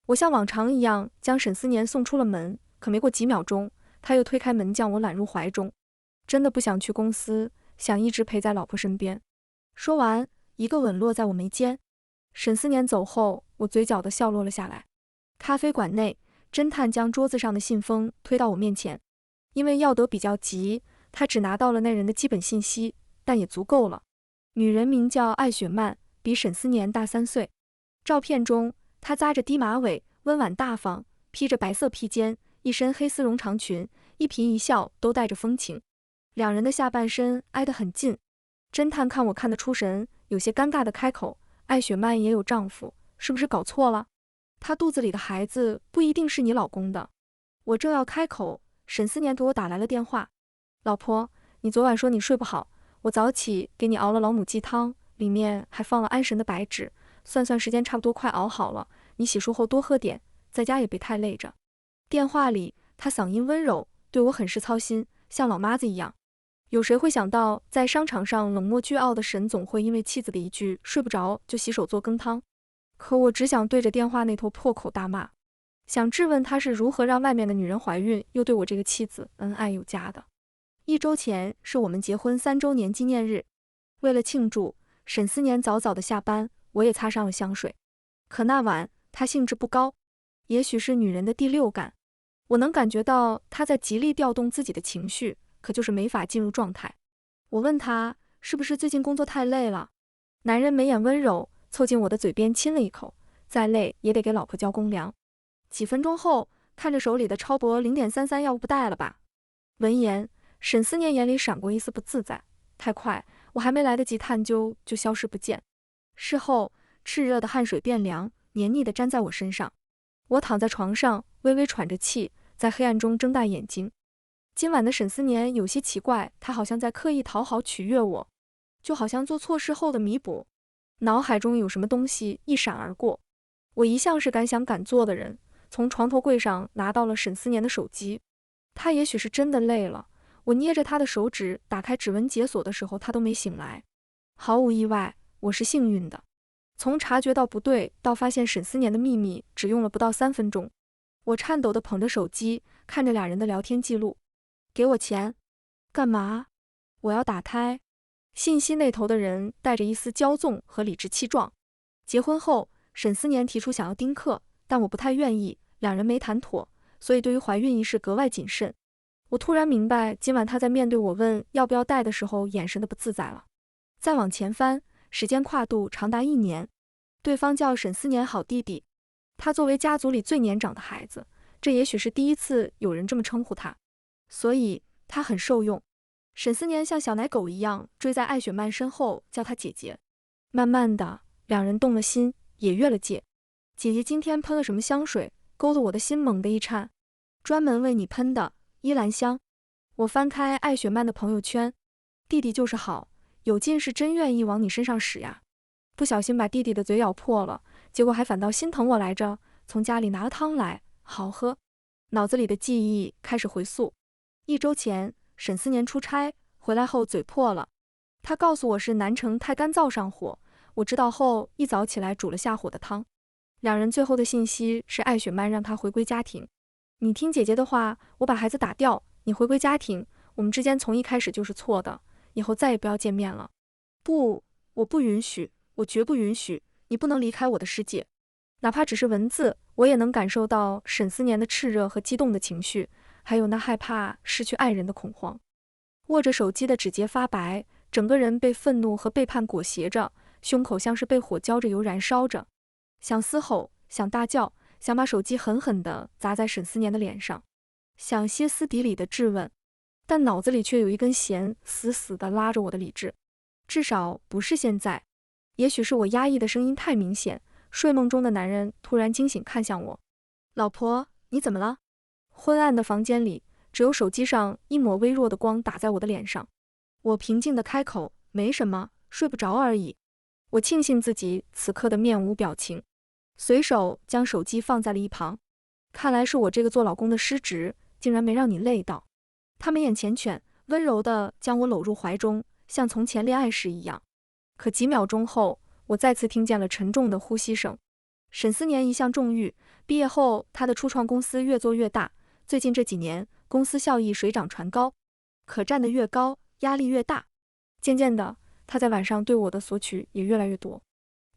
我像往常一样将沈思年送出了门，可没过几秒钟，他又推开门将我揽入怀中。真的不想去公司，想一直陪在老婆身边。说完，一个吻落在我眉间。沈思年走后，我嘴角的笑落了下来。咖啡馆内，侦探将桌子上的信封推到我面前。因为要得比较急，他只拿到了那人的基本信息，但也足够了。女人名叫艾雪曼，比沈思年大3岁。照片中，她扎着低马尾，温婉大方，披着白色披肩，一身黑丝绒长裙，一颦一笑都带着风情。两人的下半身挨得很近。侦探看我看得出神，有些尴尬地开口：“艾雪曼也有丈夫，是不是搞错了？她肚子里的孩子不一定是你老公的。”我正要开口，沈思年给我打来了电话：“老婆，你昨晚说你睡不好，我早起给你熬了老母鸡汤，里面还放了安神的白芷，算算时间差不多快熬好了，你洗漱后多喝点，在家也别太累着。”电话里，他嗓音温柔，对我很是操心，像老妈子一样。有谁会想到，在商场上冷漠倨傲的沈总会因为妻子的一句睡不着就洗手做羹汤？可我只想对着电话那头破口大骂，想质问他是如何让外面的女人怀孕，又对我这个妻子恩爱有加的。1周前是我们结婚3周年纪念日，为了庆祝，沈思年早早的下班，我也擦上了香水。可那晚他兴致不高，也许是女人的第六感，我能感觉到他在极力调动自己的情绪，可就是没法进入状态。我问他是不是最近工作太累了，男人眉眼温柔，凑近我的嘴边亲了一口，再累也得给老婆交公粮。几分钟后，看着手里的超薄0.33，要不带了吧？闻言，沈思年眼里闪过一丝不自在，太快，我还没来得及探究就消失不见。事后，炽热的汗水变凉，黏腻地粘在我身上。我躺在床上，微微喘着气，在黑暗中睁大眼睛。今晚的沈思年有些奇怪，他好像在刻意讨好取悦我，就好像做错事后的弥补。脑海中有什么东西一闪而过。我一向是敢想敢做的人，从床头柜上拿到了沈思年的手机。他也许是真的累了，我捏着他的手指打开指纹解锁的时候，他都没醒来。毫无意外，我是幸运的。从察觉到不对到发现沈思年的秘密，只用了不到3分钟。我颤抖地捧着手机，看着俩人的聊天记录。给我钱。干嘛？我要打胎。信息那头的人带着一丝骄纵和理直气壮。结婚后，沈思年提出想要丁克，但我不太愿意，两人没谈妥，所以对于怀孕一事格外谨慎。我突然明白，今晚他在面对我问要不要带的时候，眼神的不自在了。再往前翻，时间跨度长达1年。对方叫沈思年好弟弟，他作为家族里最年长的孩子，这也许是第一次有人这么称呼他，所以他很受用。沈思年像小奶狗一样追在艾雪曼身后，叫她姐姐。慢慢的，两人动了心，也越了界。姐姐今天喷了什么香水，勾得我的心猛地一颤。专门为你喷的，依兰香。我翻开艾雪曼的朋友圈，弟弟就是好，有劲是真愿意往你身上使呀。不小心把弟弟的嘴咬破了，结果还反倒心疼我来着，从家里拿了汤来，好喝。脑子里的记忆开始回溯。1周前，沈思年出差回来后嘴破了，他告诉我是南城太干燥上火，我知道后一早起来煮了下火的汤。两人最后的信息是艾雪曼让他回归家庭。你听姐姐的话，我把孩子打掉，你回归家庭，我们之间从一开始就是错的，以后再也不要见面了。不，我不允许，我绝不允许，你不能离开我的世界。哪怕只是文字，我也能感受到沈思年的炽热和激动的情绪，还有那害怕失去爱人的恐慌。握着手机的指节发白，整个人被愤怒和背叛裹挟着，胸口像是被火浇着油燃烧着。想嘶吼，想大叫，想把手机狠狠地砸在沈思年的脸上，想歇斯底里的质问，但脑子里却有一根弦死死地拉着我的理智。至少不是现在。也许是我压抑的声音太明显，睡梦中的男人突然惊醒，看向我。老婆，你怎么了？昏暗的房间里，只有手机上一抹微弱的光打在我的脸上。我平静地开口，没什么，睡不着而已。我庆幸自己此刻的面无表情，随手将手机放在了一旁。看来是我这个做老公的失职，竟然没让你累到。他眉眼缱绻，温柔地将我搂入怀中，像从前恋爱时一样。可几秒钟后，我再次听见了沉重的呼吸声。沈思年一向重欲，毕业后，他的初创公司越做越大，最近这几年，公司效益水涨船高，可站得越高，压力越大。渐渐的，他在晚上对我的索取也越来越多，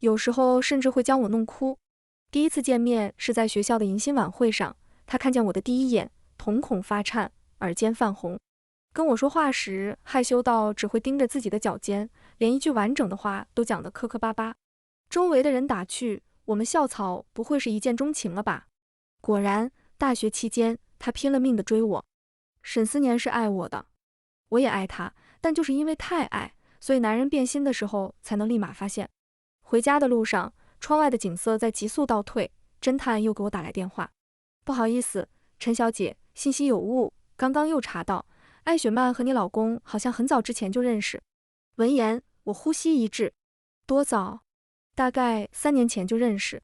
有时候甚至会将我弄哭。第一次见面是在学校的迎新晚会上，他看见我的第一眼，瞳孔发颤，耳尖泛红。跟我说话时，害羞到只会盯着自己的脚尖，连一句完整的话都讲得磕磕巴巴。周围的人打趣，我们校草不会是一见钟情了吧？果然，大学期间，他拼了命地追我。沈思年是爱我的，我也爱他，但就是因为太爱，所以男人变心的时候才能立马发现。回家的路上，窗外的景色在急速倒退，侦探又给我打来电话。不好意思，陈小姐，信息有误，刚刚又查到，艾雪曼和你老公好像很早之前就认识。闻言，我呼吸一滞。多早？大概3年前就认识。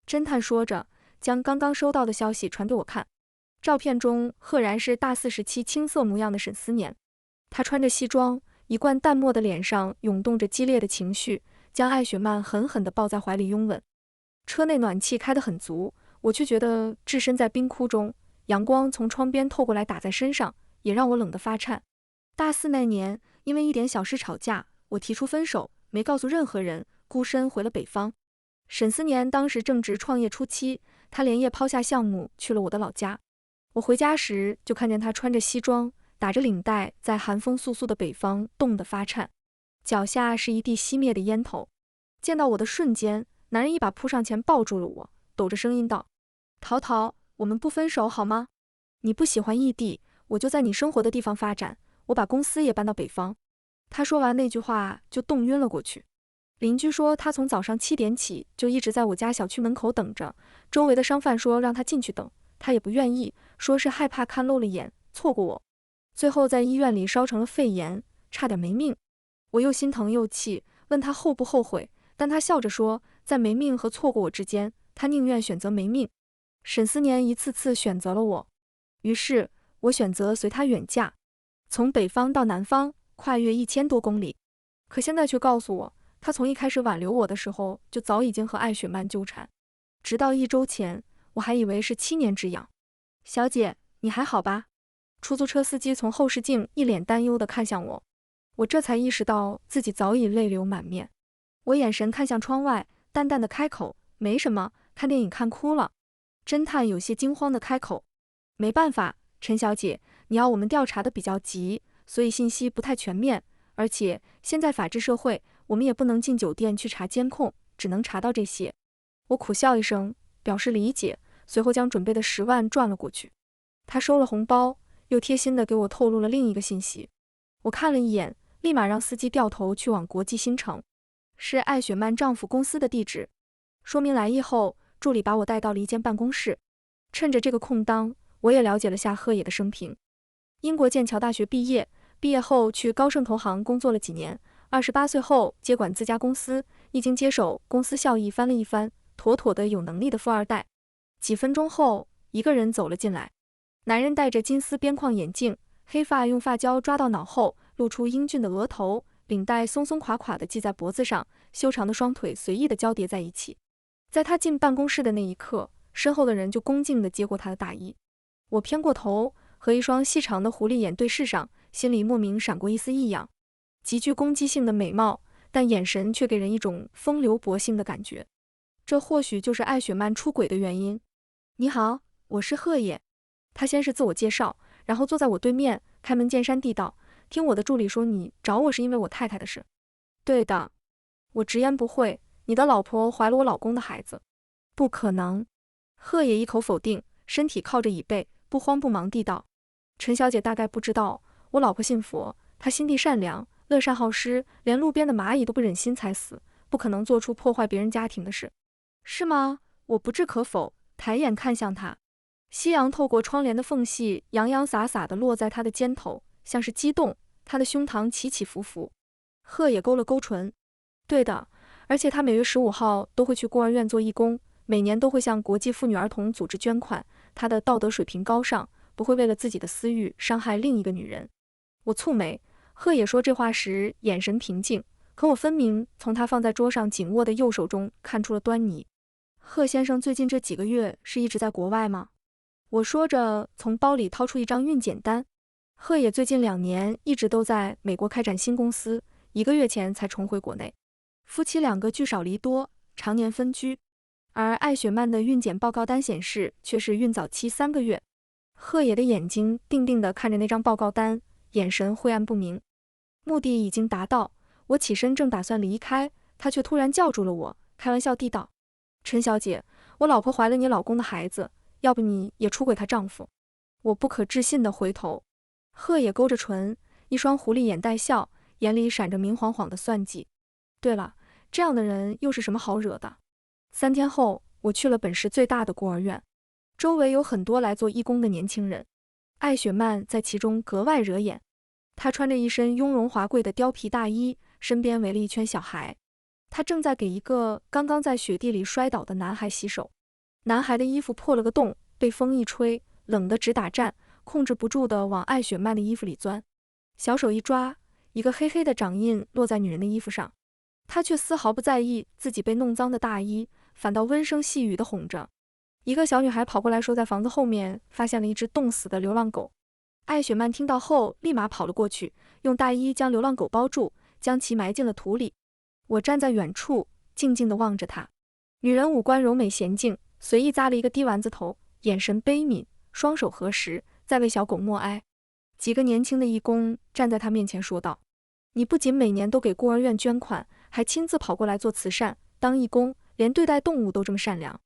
侦探说着，将刚刚收到的消息传给我看。照片中赫然是大4时期青涩模样的沈思年，他穿着西装，一贯淡漠的脸上涌动着激烈的情绪，将艾雪曼狠狠地抱在怀里拥吻。车内暖气开得很足，我却觉得置身在冰窟中，阳光从窗边透过来打在身上，也让我冷得发颤。大4那年，因为一点小事吵架，我提出分手，没告诉任何人，孤身回了北方。沈思年当时正值创业初期，他连夜抛下项目去了我的老家。我回家时就看见他穿着西装，打着领带，在寒风肃肃的北方冻得发颤，脚下是一地熄灭的烟头。见到我的瞬间，男人一把扑上前抱住了我，抖着声音道：淘淘，我们不分手好吗？你不喜欢异地，我就在你生活的地方发展，我把公司也搬到北方。他说完那句话就冻晕了过去。邻居说他从早上7点起就一直在我家小区门口等着，周围的商贩说让他进去等，他也不愿意，说是害怕看漏了眼，错过我。最后在医院里烧成了肺炎，差点没命。我又心疼又气，问他后不后悔，但他笑着说，在没命和错过我之间，他宁愿选择没命。沈思年一次次选择了我，于是我选择随他远嫁，从北方到南方，跨越1000多公里。可现在却告诉我，他从一开始挽留我的时候，就早已经和艾雪曼纠缠，直到1周前，我还以为是7年之痒。小姐，你还好吧？出租车司机从后视镜一脸担忧地看向我，我这才意识到自己早已泪流满面。我眼神看向窗外，淡淡的开口，没什么，看电影看哭了。侦探有些惊慌地开口，没办法，陈小姐，你要我们调查的比较急，所以信息不太全面，而且现在法治社会，我们也不能进酒店去查监控，只能查到这些。我苦笑一声，表示理解，随后将准备的10万转了过去。他收了红包，又贴心地给我透露了另一个信息。我看了一眼，立马让司机掉头去往国际新城，是艾雪曼丈夫公司的地址。说明来意后，助理把我带到了一间办公室。趁着这个空当，我也了解了下贺野的生平。英国剑桥大学毕业，毕业后去高盛投行工作了几年，28岁后接管自家公司，一经接手，公司效益翻了一番，妥妥的有能力的富二代。几分钟后，一个人走了进来。男人戴着金丝边框眼镜，黑发用发胶抓到脑后，露出英俊的额头，领带松松垮垮地系在脖子上，修长的双腿随意地交叠在一起。在他进办公室的那一刻，身后的人就恭敬地接过他的大衣。我偏过头，和一双细长的狐狸眼对视上，心里莫名闪过一丝异样。极具攻击性的美貌，但眼神却给人一种风流博性的感觉。这或许就是艾雪曼出轨的原因。你好，我是贺野。他先是自我介绍，然后坐在我对面，开门见山地道，听我的助理说你找我是因为我太太的事。对的。我直言不讳，你的老婆怀了我老公的孩子。不可能。贺野一口否定，身体靠着椅背，不慌不忙地道，陈小姐大概不知道，我老婆信佛，她心地善良，乐善好施，连路边的蚂蚁都不忍心踩死，不可能做出破坏别人家庭的事。是吗？我不置可否，抬眼看向他。夕阳透过窗帘的缝隙，洋洋洒洒地落在他的肩头，像是激动，他的胸膛起起伏伏。贺也勾了勾唇。对的，而且他每月15号都会去孤儿院做义工，每年都会向国际妇女儿童组织捐款。他的道德水平高尚，不会为了自己的私欲伤害另一个女人。我蹙眉，贺也说这话时眼神平静，可我分明从他放在桌上紧握的右手中看出了端倪。贺先生最近这几个月是一直在国外吗？我说着，从包里掏出一张孕检单。贺野最近2年一直都在美国开展新公司，1个月前才重回国内。夫妻2个聚少离多，常年分居。而艾雪曼的孕检报告单显示却是孕早期3个月。贺野的眼睛定定地看着那张报告单，眼神晦暗不明。目的已经达到，我起身正打算离开，他却突然叫住了我，开玩笑地道：“陈小姐，我老婆怀了你老公的孩子，要不你也出轨她丈夫？”我不可置信地回头，贺野勾着唇，一双狐狸眼带笑，眼里闪着明晃晃的算计。对了，这样的人又是什么好惹的？3天后，我去了本市最大的孤儿院，周围有很多来做义工的年轻人，艾雪曼在其中格外惹眼。她穿着一身雍容华贵的貂皮大衣，身边围了一圈小孩。她正在给一个刚刚在雪地里摔倒的男孩洗手，男孩的衣服破了个洞，被风一吹，冷得直打颤，控制不住地往艾雪曼的衣服里钻。小手一抓，一个黑黑的掌印落在女人的衣服上，她却丝毫不在意自己被弄脏的大衣，反倒温声细语地哄着。一个小女孩跑过来说，在房子后面发现了一只冻死的流浪狗。艾雪曼听到后立马跑了过去，用大衣将流浪狗包住，将其埋进了土里。我站在远处静静地望着她。女人五官柔美娴静，随意扎了一个低丸子头，眼神悲悯，双手合十，在为小狗默哀。几个年轻的义工站在她面前说道：“你不仅每年都给孤儿院捐款，还亲自跑过来做慈善，当义工，连对待动物都这么善良。”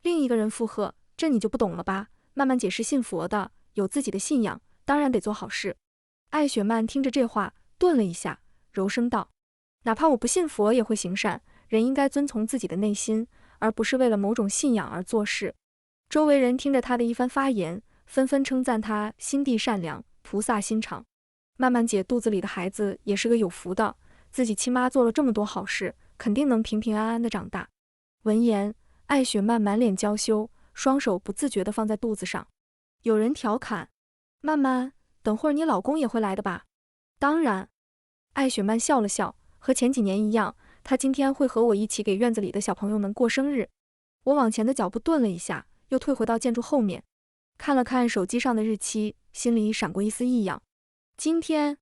另一个人附和：“这你就不懂了吧？慢慢解释，信佛的，有自己的信仰，当然得做好事。”艾雪曼听着这话，顿了一下，柔声道：“哪怕我不信佛也会行善，人应该遵从自己的内心，而不是为了某种信仰而做事。”周围人听着他的一番发言，纷纷称赞他心地善良，菩萨心肠。曼曼姐肚子里的孩子也是个有福的，自己亲妈做了这么多好事，肯定能平平安安的长大。闻言，艾雪曼满脸娇羞，双手不自觉地放在肚子上。有人调侃：“曼曼，等会儿你老公也会来的吧？”“当然。”艾雪曼笑了笑，和前几年一样，她今天会和我一起给院子里的小朋友们过生日。我往前的脚步顿了一下，又退回到建筑后面，看了看手机上的日期，心里闪过一丝异样。今天，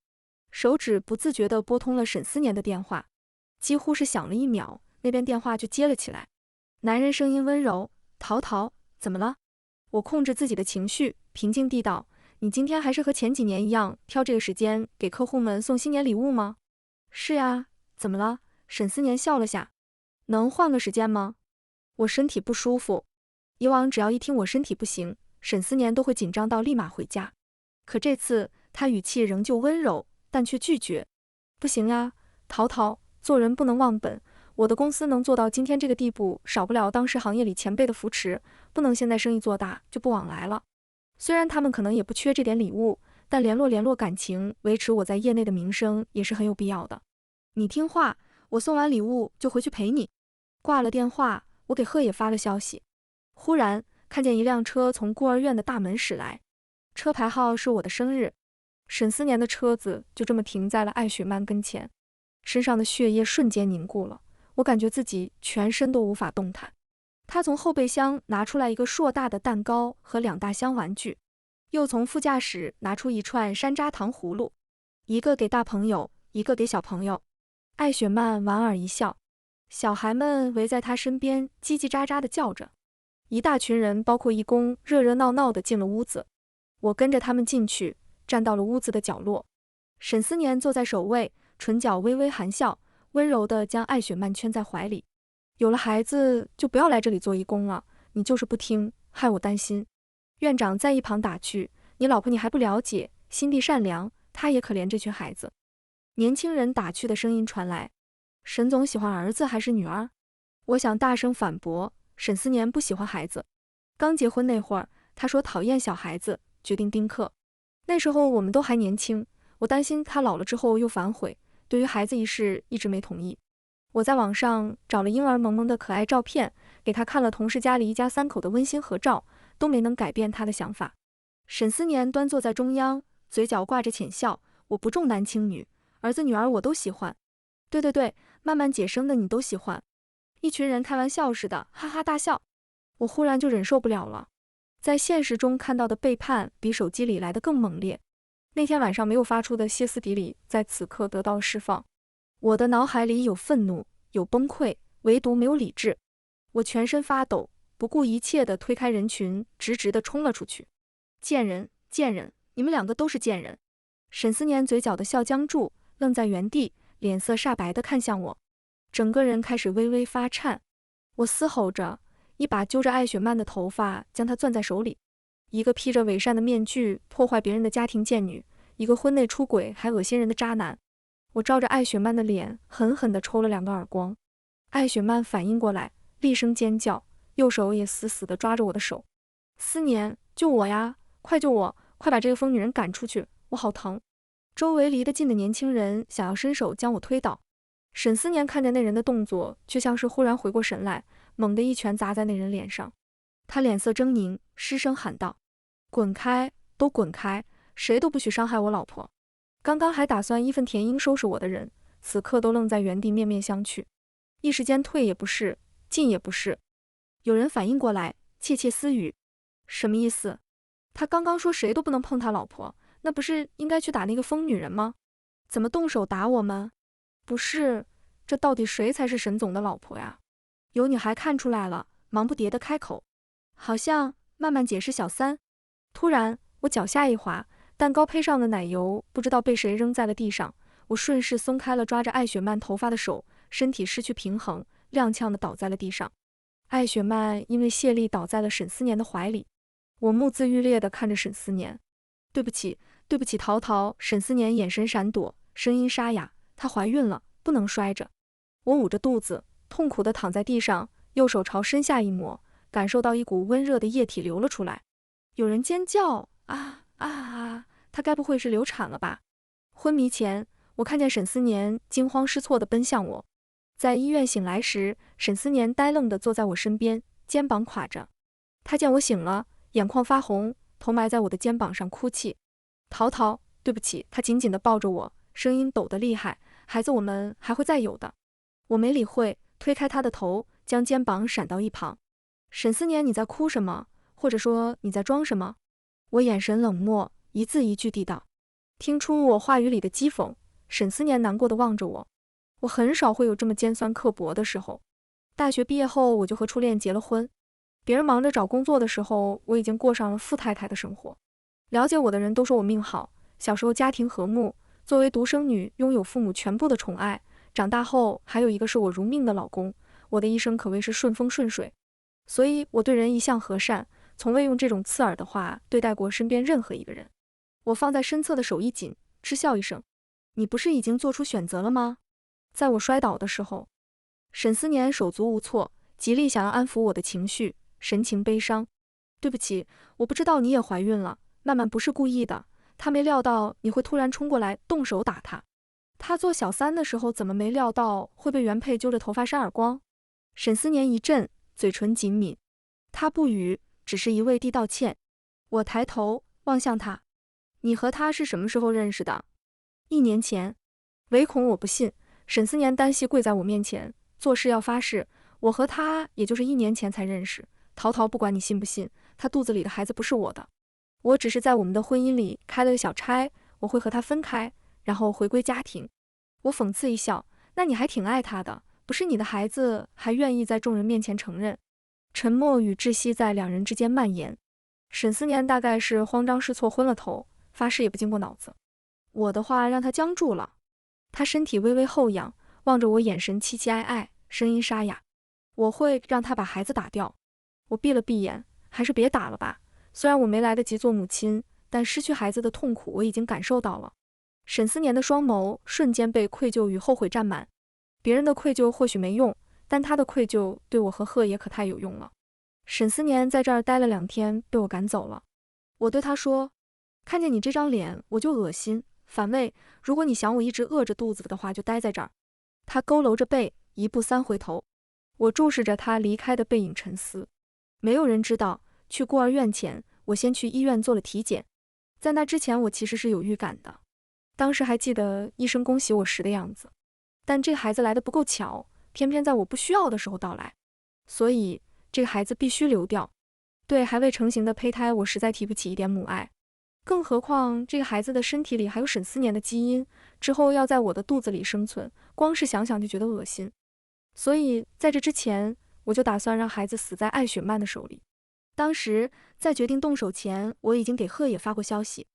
手指不自觉地拨通了沈思年的电话，几乎是响了1秒，那边电话就接了起来。男人声音温柔：“淘淘，怎么了？”我控制自己的情绪，平静地道：“你今天还是和前几年一样，挑这个时间给客户们送新年礼物吗？”“是呀，怎么了？”沈思年笑了下：“能换个时间吗？”“我身体不舒服。”以往只要一听我身体不行，沈思年都会紧张到立马回家。可这次他语气仍旧温柔，但却拒绝：“不行呀，淘淘，做人不能忘本。我的公司能做到今天这个地步，少不了当时行业里前辈的扶持，不能现在生意做大就不往来了。虽然他们可能也不缺这点礼物，但联络感情，维持我在业内的名声也是很有必要的。你听话，我送完礼物就回去陪你。”挂了电话，我给贺野发了消息。忽然看见一辆车从孤儿院的大门驶来，车牌号是我的生日。沈思年的车子就这么停在了艾雪曼跟前，身上的血液瞬间凝固了，我感觉自己全身都无法动弹。他从后备箱拿出来一个硕大的蛋糕和2大箱玩具，又从副驾驶拿出一串山楂糖葫芦，一个给大朋友，一个给小朋友。艾雪曼莞尔一笑，小孩们围在他身边叽叽喳喳地叫着。一大群人，包括义工，热热闹闹地进了屋子。我跟着他们进去，站到了屋子的角落。沈思年坐在首位，唇角微微含笑，温柔地将艾雪曼圈在怀里。有了孩子就不要来这里做义工了，你就是不听，害我担心。院长在一旁打趣：“你老婆你还不了解，心地善良，她也可怜这群孩子。”年轻人打趣的声音传来：“沈总喜欢儿子还是女儿？”我想大声反驳，沈思年不喜欢孩子。刚结婚那会儿，他说讨厌小孩子，决定丁克。那时候我们都还年轻，我担心他老了之后又反悔，对于孩子一事一直没同意。我在网上找了婴儿萌萌的可爱照片，给他看了同事家里一家3口的温馨合照，都没能改变他的想法。沈思年端坐在中央，嘴角挂着浅笑：“我不重男轻女，儿子女儿我都喜欢。”“对，曼曼姐生的你都喜欢。”一群人开玩笑似的，哈哈大笑。我忽然就忍受不了了。在现实中看到的背叛比手机里来的更猛烈。那天晚上没有发出的歇斯底里，在此刻得到了释放。我的脑海里有愤怒，有崩溃，唯独没有理智。我全身发抖，不顾一切地推开人群，直直地冲了出去。贱人，贱人，你们两个都是贱人！沈思年嘴角的笑僵住，愣在原地，脸色煞白地看向我，整个人开始微微发颤。我嘶吼着，一把揪着艾雪曼的头发，将她攥在手里。一个披着伪善的面具破坏别人的家庭贱女，一个婚内出轨还恶心人的渣男。我照着艾雪曼的脸狠狠地抽了2个耳光。艾雪曼反应过来，厉声尖叫，右手也死死地抓着我的手。思年，救我呀！快救我！快把这个疯女人赶出去！我好疼！周围离得近的年轻人想要伸手将我推倒。沈思年看见那人的动作，却像是忽然回过神来，猛地一拳砸在那人脸上。他脸色狰狞，失声喊道：“滚开！都滚开！谁都不许伤害我老婆！”刚刚还打算义愤填膺收拾我的人，此刻都愣在原地，面面相觑，一时间退也不是，进也不是。有人反应过来，窃窃私语：“什么意思？他刚刚说谁都不能碰他老婆，那不是应该去打那个疯女人吗？怎么动手打我们？不是，这到底谁才是沈总的老婆呀？”有女孩看出来了，忙不迭地开口：“好像慢慢解释小三。”突然，我脚下一滑，蛋糕配上的奶油不知道被谁扔在了地上，我顺势松开了抓着艾雪曼头发的手，身体失去平衡，踉跄地倒在了地上。艾雪曼因为泄力倒在了沈思年的怀里。我目眦欲裂地看着沈思年：“对不起，对不起，淘淘。”沈思年眼神闪躲，声音沙哑：“她怀孕了，不能摔着。”我捂着肚子，痛苦地躺在地上，右手朝身下一抹，感受到一股温热的液体流了出来。有人尖叫：“啊啊啊！她该不会是流产了吧？”昏迷前，我看见沈思年惊慌失措地奔向我。在医院醒来时，沈思年呆愣地坐在我身边，肩膀垮着。他见我醒了，眼眶发红，头埋在我的肩膀上哭泣：“淘淘，对不起。”他紧紧地抱着我，声音抖得厉害：“孩子，我们还会再有的。”我没理会，推开他的头，将肩膀闪到一旁。沈思年，你在哭什么？或者说你在装什么？我眼神冷漠，一字一句地道。听出我话语里的讥讽，沈思年难过地望着我。我很少会有这么尖酸刻薄的时候。大学毕业后，我就和初恋结了婚。别人忙着找工作的时候，我已经过上了富太太的生活。了解我的人都说我命好，小时候家庭和睦，作为独生女，拥有父母全部的宠爱。长大后还有一个视我如命的老公，我的一生可谓是顺风顺水。所以我对人一向和善，从未用这种刺耳的话对待过身边任何一个人。我放在身侧的手一紧，嗤笑一声：“你不是已经做出选择了吗？”在我摔倒的时候，沈思年手足无措，极力想要安抚我的情绪，神情悲伤：“对不起，我不知道你也怀孕了，曼曼不是故意的，她没料到你会突然冲过来动手打她。她做小三的时候怎么没料到会被原配揪着头发扇耳光？”沈思年一震，嘴唇紧抿，他不语，只是一味地道歉。我抬头望向他：“你和他是什么时候认识的？”1年前。唯恐我不信，沈思年单膝跪在我面前，做事要发誓：“我和他也就是1年前才认识。淘淘，不管你信不信，他肚子里的孩子不是我的。我只是在我们的婚姻里开了个小差，我会和他分开，然后回归家庭。”我讽刺一笑：“那你还挺爱他的，不是你的孩子，还愿意在众人面前承认。”沉默与窒息在两人之间蔓延。沈思年大概是慌张失措昏了头，发誓也不经过脑子。我的话让他僵住了，他身体微微后仰，望着我，眼神凄凄哀哀，声音沙哑：“我会让他把孩子打掉。”我闭了闭眼：“还是别打了吧，虽然我没来得及做母亲，但失去孩子的痛苦我已经感受到了。”沈思年的双眸瞬间被愧疚与后悔占满。别人的愧疚或许没用，但他的愧疚对我和贺也可太有用了。沈思年在这儿待了2天，被我赶走了。我对他说：“看见你这张脸我就恶心反胃，如果你想我一直饿着肚子的话，就待在这儿。”他佝偻着背，1步3回头。我注视着他离开的背影沉思。没有人知道，去孤儿院前，我先去医院做了体检。在那之前，我其实是有预感的。当时还记得医生恭喜我时的样子，但这孩子来的不够巧，偏偏在我不需要的时候到来。所以这个孩子必须流掉。对还未成型的胚胎，我实在提不起一点母爱，更何况这个孩子的身体里还有沈思年的基因，之后要在我的肚子里生存，光是想想就觉得恶心。所以在这之前，我就打算让孩子死在艾雪曼的手里。当时在决定动手前，我已经给贺野发过消息，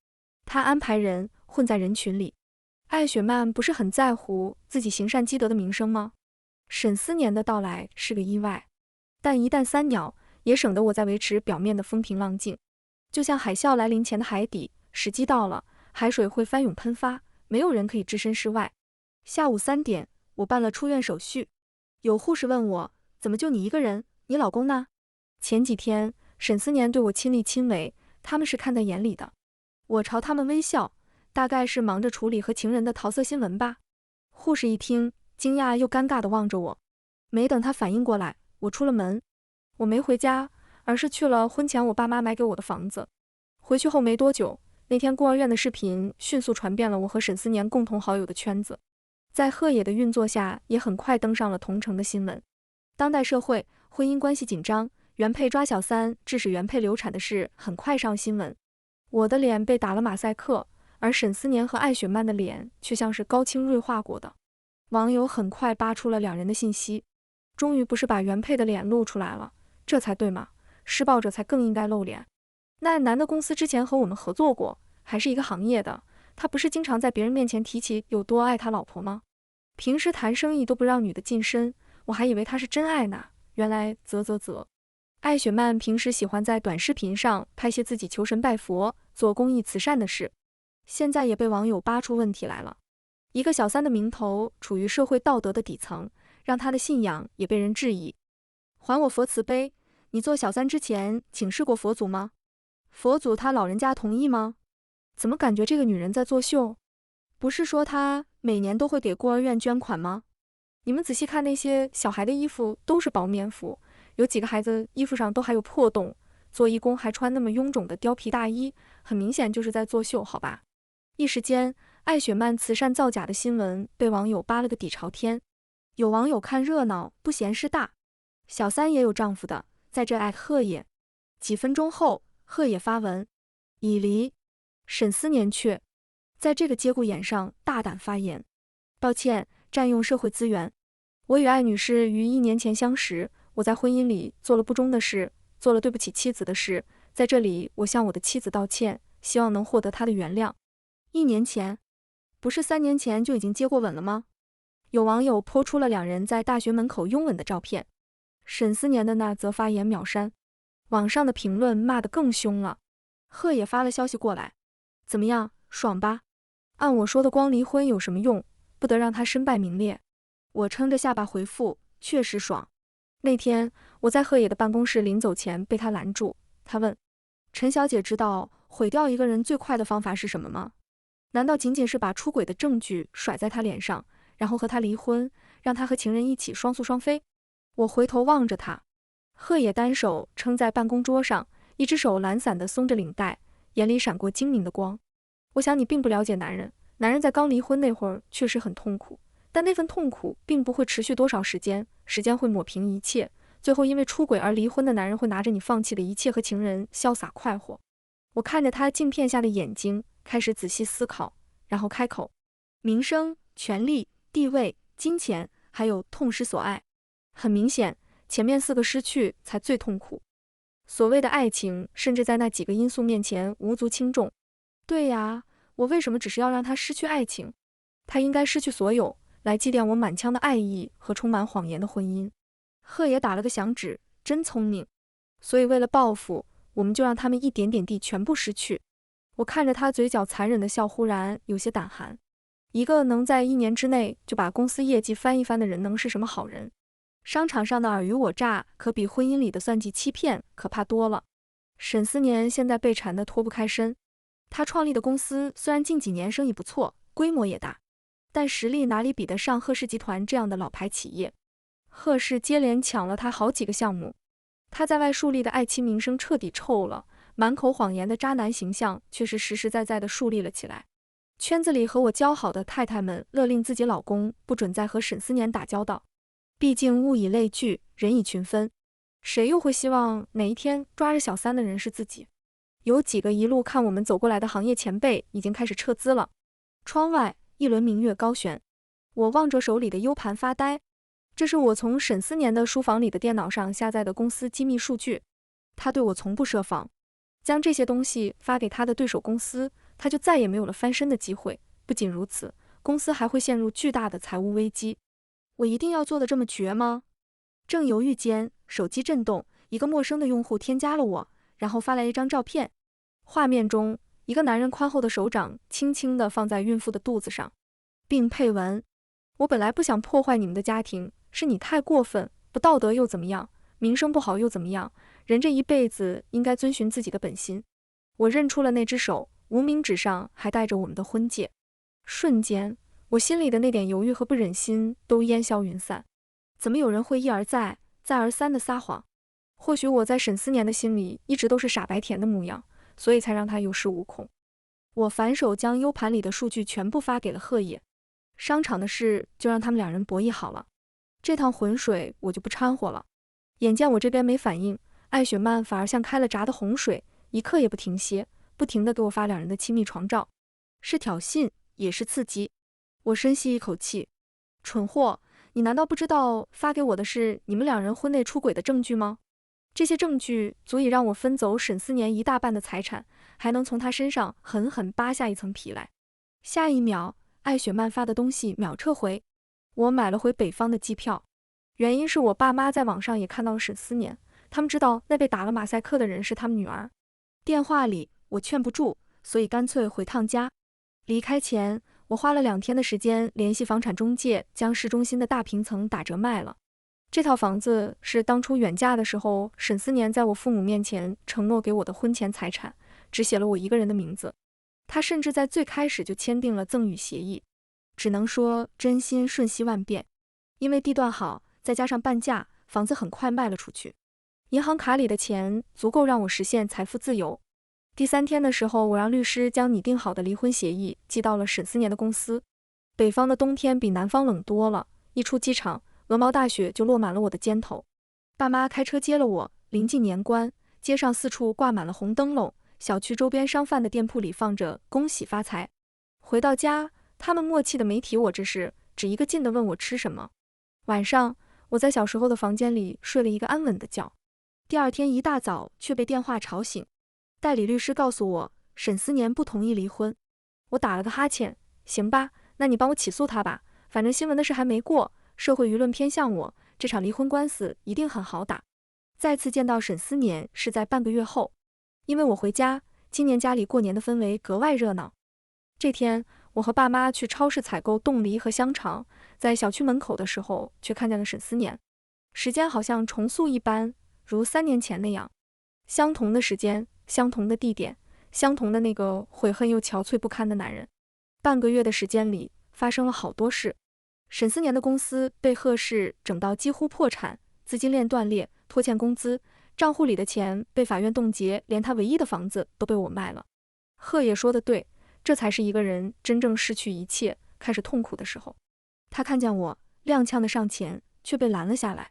他安排人混在人群里。艾雪曼不是很在乎自己行善积德的名声吗？沈思年的到来是个意外，但一弹三鸟，也省得我再维持表面的风平浪静。就像海啸来临前的海底，时机到了，海水会翻涌喷发，没有人可以置身事外。下午3点，我办了出院手续。有护士问我，怎么就你一个人？你老公呢？前几天沈思年对我亲力亲为，他们是看在眼里的。我朝他们微笑，大概是忙着处理和情人的桃色新闻吧。护士一听，惊讶又尴尬地望着我。没等他反应过来，我出了门。我没回家，而是去了婚前我爸妈买给我的房子。回去后没多久，那天孤儿院的视频迅速传遍了我和沈思年共同好友的圈子，在贺野的运作下，也很快登上了同城的新闻。当代社会，婚姻关系紧张，原配抓小三致使原配流产的事很快上新闻。我的脸被打了马赛克，而沈思年和艾雪曼的脸却像是高清锐化过的。网友很快扒出了两人的信息，终于不是把原配的脸露出来了，这才对嘛，施暴者才更应该露脸。那男的公司之前和我们合作过，还是一个行业的，他不是经常在别人面前提起有多爱他老婆吗？平时谈生意都不让女的近身，我还以为他是真爱呢，原来啧。艾雪曼平时喜欢在短视频上拍些自己求神拜佛、做公益慈善的事，现在也被网友扒出问题来了。一个小三的名头处于社会道德的底层，让他的信仰也被人质疑。还我佛慈悲，你做小三之前请示过佛祖吗？佛祖他老人家同意吗？怎么感觉这个女人在作秀？不是说她每年都会给孤儿院捐款吗？你们仔细看那些小孩的衣服都是薄棉服，有几个孩子衣服上都还有破洞，做义工还穿那么臃肿的貂皮大衣，很明显就是在作秀，好吧？一时间，艾雪曼慈善造假的新闻被网友扒了个底朝天。有网友看热闹不嫌事大，小三也有丈夫的，在这爱贺野。几分钟后，贺野发文已离，沈思年却在这个节骨眼上大胆发言，抱歉占用社会资源。我与艾女士于1年前相识，我在婚姻里做了不忠的事，做了对不起妻子的事，在这里我向我的妻子道歉，希望能获得她的原谅。1年前，不是3年前就已经接过吻了吗？有网友抛出了两人在大学门口拥吻的照片，沈思年的那则发言秒删，网上的评论骂得更凶了。贺也发了消息过来，怎么样，爽吧？按我说的，光离婚有什么用？不得让他身败名裂。我撑着下巴回复，确实爽。那天我在贺野的办公室，临走前被他拦住，他问：陈小姐知道毁掉一个人最快的方法是什么吗？难道仅仅是把出轨的证据甩在他脸上，然后和他离婚，让他和情人一起双宿双飞？我回头望着他，贺野单手撑在办公桌上，一只手懒散地松着领带，眼里闪过精明的光。我想你并不了解男人，男人在刚离婚那会儿确实很痛苦，但那份痛苦并不会持续多少时间，时间会抹平一切，最后因为出轨而离婚的男人会拿着你放弃的一切和情人潇洒快活。我看着他镜片下的眼睛，开始仔细思考，然后开口：名声、权力、地位、金钱，还有痛失所爱。很明显，前面4个失去才最痛苦。所谓的爱情，甚至在那几个因素面前无足轻重。对呀，我为什么只是要让他失去爱情？他应该失去所有，来祭奠我满腔的爱意和充满谎言的婚姻。贺也打了个响指，真聪明。所以为了报复，我们就让他们一点点地全部失去。我看着他嘴角残忍的笑，忽然有些胆寒。一个能在1年之内就把公司业绩翻一番的人，能是什么好人？商场上的尔虞我诈，可比婚姻里的算计欺骗可怕多了。沈思年现在被缠得脱不开身。他创立的公司虽然近几年生意不错，规模也大，但实力哪里比得上贺氏集团这样的老牌企业？贺氏接连抢了他好几个项目，他在外树立的爱妻名声彻底臭了，满口谎言的渣男形象却是实实在在的树立了起来。圈子里和我交好的太太们勒令自己老公不准再和沈思年打交道。毕竟物以类聚，人以群分，谁又会希望哪一天抓着小三的人是自己？有几个一路看我们走过来的行业前辈已经开始撤资了。窗外一轮明月高悬，我望着手里的 U 盘发呆。这是我从沈思年的书房里的电脑上下载的公司机密数据，他对我从不设防，将这些东西发给他的对手公司，他就再也没有了翻身的机会。不仅如此，公司还会陷入巨大的财务危机。我一定要做得这么绝吗？正犹豫间，手机震动，一个陌生的用户添加了我，然后发来一张照片。画面中，一个男人宽厚的手掌轻轻地放在孕妇的肚子上，并配文：我本来不想破坏你们的家庭，是你太过分，不道德又怎么样？名声不好又怎么样？人这一辈子应该遵循自己的本心。我认出了那只手，无名指上还戴着我们的婚戒。瞬间，我心里的那点犹豫和不忍心都烟消云散。怎么有人会一而再、再而三的撒谎？或许我在沈思年的心里一直都是傻白甜的模样，所以才让他有恃无恐。我反手将 U 盘里的数据全部发给了贺野。商场的事就让他们两人博弈好了，这趟浑水我就不掺和了。眼见我这边没反应，艾雪曼反而像开了闸的洪水，一刻也不停歇，不停地给我发两人的亲密床照，是挑衅，也是刺激。我深吸一口气，蠢货，你难道不知道发给我的是你们两人婚内出轨的证据吗？这些证据足以让我分走沈思年一大半的财产，还能从他身上狠狠扒下一层皮来。下一秒，艾雪曼发的东西秒撤回，我买了回北方的机票。原因是我爸妈在网上也看到了沈思年，他们知道那被打了马赛克的人是他们女儿。电话里我劝不住，所以干脆回趟家。离开前，我花了2天的时间联系房产中介，将市中心的大平层打折卖了。这套房子是当初远嫁的时候，沈思年在我父母面前承诺给我的婚前财产，只写了我一个人的名字。他甚至在最开始就签订了赠与协议，只能说真心瞬息万变。因为地段好，再加上半价，房子很快卖了出去。银行卡里的钱足够让我实现财富自由。第3天的时候，我让律师将拟定好的离婚协议寄到了沈思年的公司。北方的冬天比南方冷多了，一出机场，鹅毛大雪就落满了我的肩头。爸妈开车接了我，临近年关，街上四处挂满了红灯笼，小区周边商贩的店铺里放着恭喜发财。回到家，他们默契的没提我这事，只一个劲的问我吃什么。晚上，我在小时候的房间里睡了一个安稳的觉。第2天一大早却被电话吵醒，代理律师告诉我沈思年不同意离婚。我打了个哈欠，行吧，那你帮我起诉他吧，反正新闻的事还没过，社会舆论偏向我，这场离婚官司一定很好打。再次见到沈思年是在半个月后，因为我回家，今年家里过年的氛围格外热闹。这天，我和爸妈去超市采购冻梨和香肠，在小区门口的时候，却看见了沈思年。时间好像重塑一般，如3年前那样，相同的时间，相同的地点，相同的那个悔恨又憔悴不堪的男人。半个月的时间里，发生了好多事。沈思年的公司被贺氏整到几乎破产，资金链断裂，拖欠工资，账户里的钱被法院冻结，连他唯一的房子都被我卖了。贺也说得对，这才是一个人真正失去一切，开始痛苦的时候。他看见我，踉跄的上前，却被拦了下来。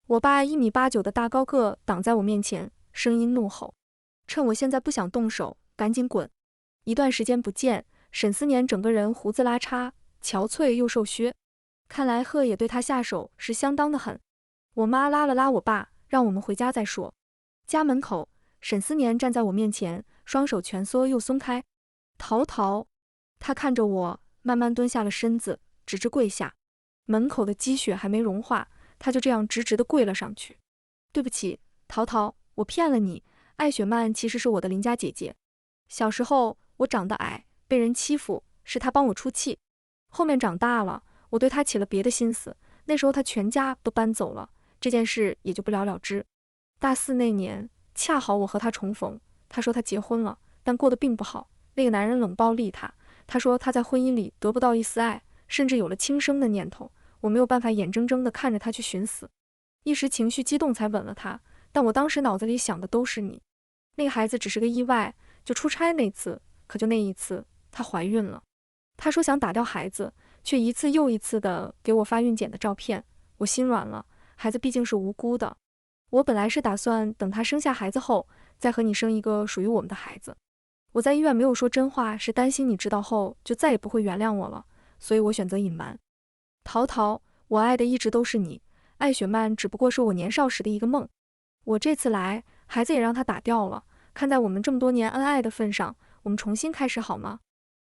我爸1.89米的大高个挡在我面前，声音怒吼：趁我现在不想动手，赶紧滚！一段时间不见，沈思年整个人胡子拉碴，憔悴又瘦削，看来贺也对他下手是相当的狠。我妈拉了拉我爸，让我们回家再说。家门口，沈思年站在我面前，双手蜷缩又松开。陶陶，他看着我，慢慢蹲下了身子，直至跪下。门口的积雪还没融化，他就这样直直地跪了上去。对不起，陶陶，我骗了你，艾雪曼其实是我的邻家姐姐。小时候我长得矮，被人欺负，是她帮我出气。后面长大了，我对她起了别的心思，那时候她全家都搬走了，这件事也就不了了之。大4那年，恰好我和她重逢，她说她结婚了，但过得并不好，那个男人冷暴力她，她说她在婚姻里得不到一丝爱，甚至有了轻生的念头。我没有办法眼睁睁地看着她去寻死，一时情绪激动才吻了她，但我当时脑子里想的都是你。那个孩子只是个意外，就出差那次，可就那一次，她怀孕了。她说想打掉孩子，却一次又一次的给我发孕检的照片，我心软了，孩子毕竟是无辜的。我本来是打算等他生下孩子后，再和你生一个属于我们的孩子。我在医院没有说真话，是担心你知道后就再也不会原谅我了，所以我选择隐瞒。淘淘，我爱的一直都是你，艾雪曼只不过是我年少时的一个梦。我这次来，孩子也让他打掉了，看在我们这么多年恩爱的份上，我们重新开始好吗？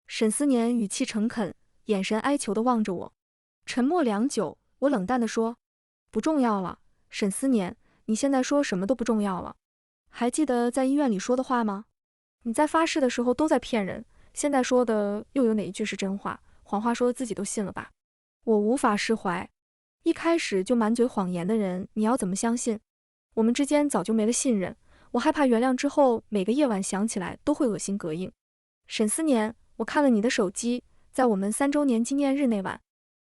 沈思年语气诚恳，眼神哀求地望着我。沉默良久，我冷淡地说：不重要了，沈思年，你现在说什么都不重要了。还记得在医院里说的话吗？你在发誓的时候都在骗人，现在说的又有哪一句是真话？谎话说自己都信了吧？我无法释怀，一开始就满嘴谎言的人，你要怎么相信？我们之间早就没了信任，我害怕原谅之后每个夜晚想起来都会恶心膈应。沈思年，我看了你的手机，在我们3周年纪念日那晚。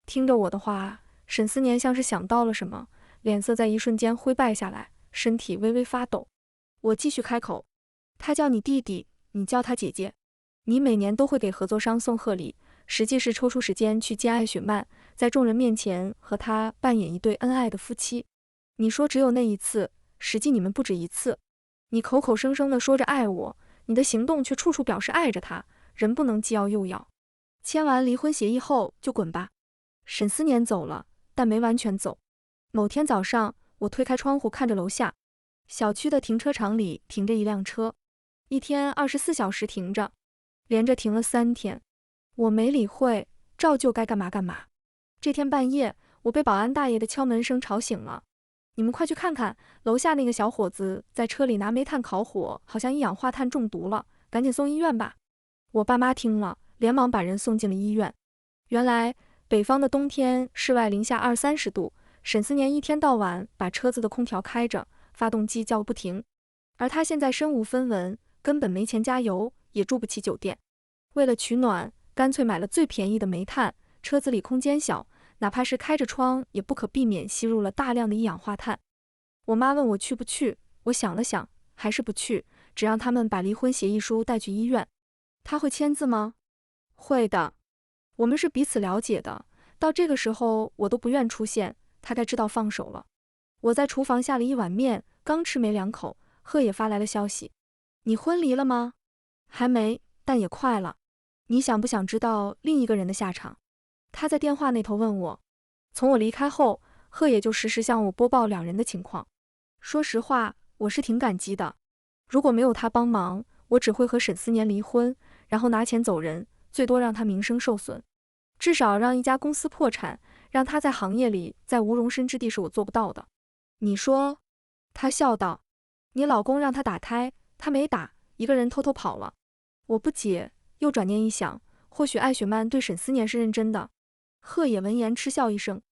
听着我的话，沈思年像是想到了什么，脸色在一瞬间灰败下来，身体微微发抖。我继续开口，他叫你弟弟，你叫他姐姐。你每年都会给合作商送贺礼，实际是抽出时间去见艾雪曼，在众人面前和他扮演一对恩爱的夫妻。你说只有那一次，实际你们不止一次。你口口声声地说着爱我，你的行动却处处表示爱着他，人不能既要又要。签完离婚协议后就滚吧。沈思年走了，但没完全走。某天早上，我推开窗户看着楼下，小区的停车场里停着一辆车，一天24小时停着，连着停了3天。我没理会，照旧该干嘛干嘛。这天半夜，我被保安大爷的敲门声吵醒了。你们快去看看，楼下那个小伙子在车里拿煤炭烤火，好像一氧化碳中毒了，赶紧送医院吧。我爸妈听了，连忙把人送进了医院。原来北方的冬天，室外零下20-30度，沈思年一天到晚把车子的空调开着，发动机叫个不停。而他现在身无分文，根本没钱加油，也住不起酒店。为了取暖，干脆买了最便宜的煤炭，车子里空间小，哪怕是开着窗，也不可避免吸入了大量的一氧化碳。我妈问我去不去，我想了想，还是不去，只让他们把离婚协议书带去医院。他会签字吗？会的。我们是彼此了解的，到这个时候我都不愿出现，他该知道放手了。我在厨房下了一碗面，刚吃没2口，贺也发来了消息：你婚离了吗？还没，但也快了。你想不想知道另一个人的下场？他在电话那头问我。从我离开后，贺也就实时向我播报2人的情况。说实话，我是挺感激的。如果没有他帮忙，我只会和沈思年离婚，然后拿钱走人，最多让他名声受损。至少让一家公司破产，让他在行业里再无容身之地是我做不到的。你说？他笑道。你老公让他打胎，他没打，一个人偷偷跑了。我不解，又转念一想，或许艾雪曼对沈思年是认真的。贺也闻言嗤笑一声。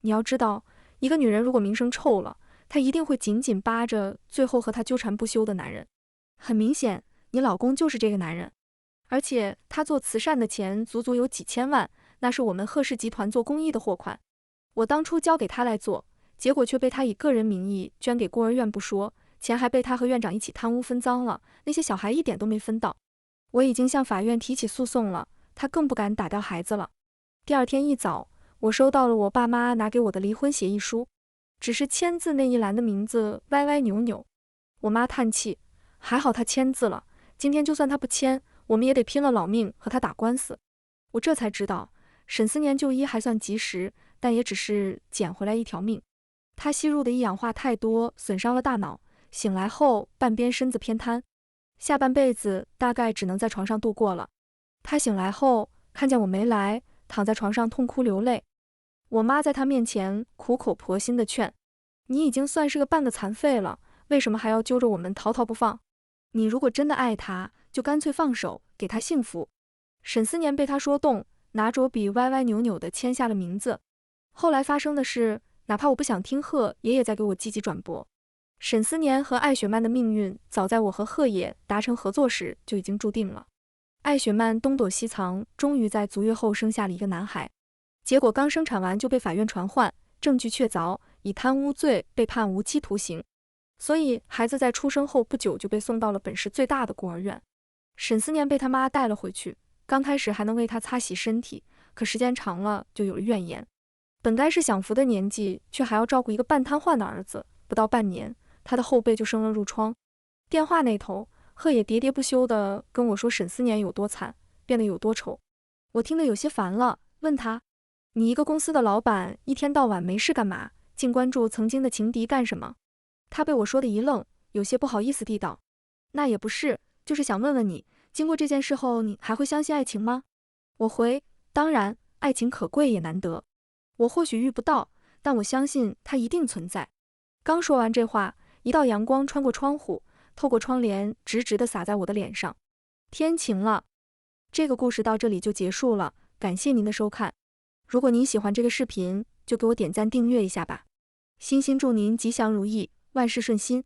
你要知道，一个女人如果名声臭了，她一定会紧紧扒着最后和她纠缠不休的男人。很明显，你老公就是这个男人。而且他做慈善的钱足足有几千万，那是我们贺氏集团做公益的货款。我当初交给他来做，结果却被他以个人名义捐给孤儿院不说，钱还被他和院长一起贪污分赃了，那些小孩一点都没分到。我已经向法院提起诉讼了，他更不敢打掉孩子了。第二天一早，我收到了我爸妈拿给我的离婚协议书，只是签字那一栏的名字歪歪扭扭。我妈叹气，还好他签字了，今天就算他不签，我们也得拼了老命和他打官司。我这才知道，沈思年就医还算及时，但也只是捡回来一条命。他吸入的一氧化太多，损伤了大脑，醒来后半边身子偏瘫，下半辈子大概只能在床上度过了。他醒来后看见我没来，躺在床上痛哭流泪。我妈在他面前苦口婆心地劝：你已经算是个半个残废了，为什么还要揪着我们滔滔不放？你如果真的爱他，就干脆放手，给他幸福。沈思年被他说动，拿着笔歪歪扭扭地签下了名字。后来发生的事，哪怕我不想听，贺爷也在给我积极转播。沈思年和艾雪曼的命运，早在我和贺爷达成合作时就已经注定了。艾雪曼东躲西藏，终于在足月后生下了一个男孩，结果刚生产完就被法院传唤，证据确凿，以贪污罪被判无期徒刑。所以孩子在出生后不久就被送到了本市最大的孤儿院。沈思年被他妈带了回去，刚开始还能为他擦洗身体，可时间长了就有了怨言。本该是享福的年纪，却还要照顾一个半瘫痪的儿子，不到半年，他的后背就生了褥疮。电话那头，贺野喋喋不休地跟我说沈思年有多惨，变得有多丑。我听得有些烦了，问他：你一个公司的老板，一天到晚没事干嘛，净关注曾经的情敌干什么？他被我说的一愣，有些不好意思地道：那也不是，就是想问问你，经过这件事后，你还会相信爱情吗？我回：当然，爱情可贵也难得。我或许遇不到，但我相信它一定存在。刚说完这话，一道阳光穿过窗户，透过窗帘直直地洒在我的脸上。天晴了。这个故事到这里就结束了，感谢您的收看。如果您喜欢这个视频，就给我点赞订阅一下吧。衷心祝您吉祥如意，万事顺心。